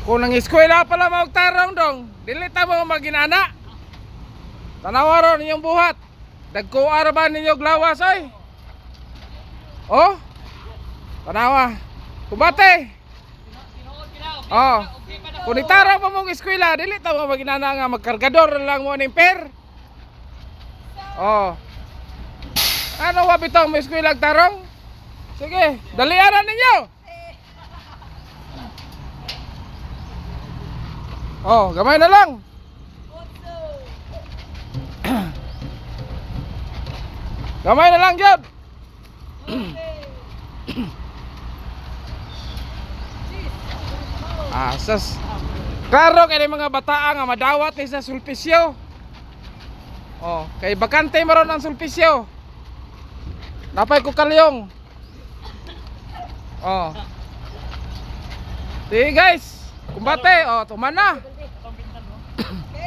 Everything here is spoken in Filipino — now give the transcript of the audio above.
Kung nang eskwela pala magtarong dong, dili ta mo maginana. Tanawa ron inyong buhat. Dagkuar ba ninyo glawas oy? Oh? Tanawa. Kumbate. Oh. Kung itarong pa mong eskwela, dili ta mo maginana nga magkargador lang mo ning per. Oh. Ano wa bitaw mo eskwela tarong? Sige, daliaran ninyo. Oh, gamay na lang. Gamay na lang, Jod. Asas. Klaro kay mga bataa nga madawat ni sa sulpisyo. Oh, kay bakante maron ang sulpisyo. Napay ko kalyong. Oh. Sige guys, kumbate. Oh, tuman na.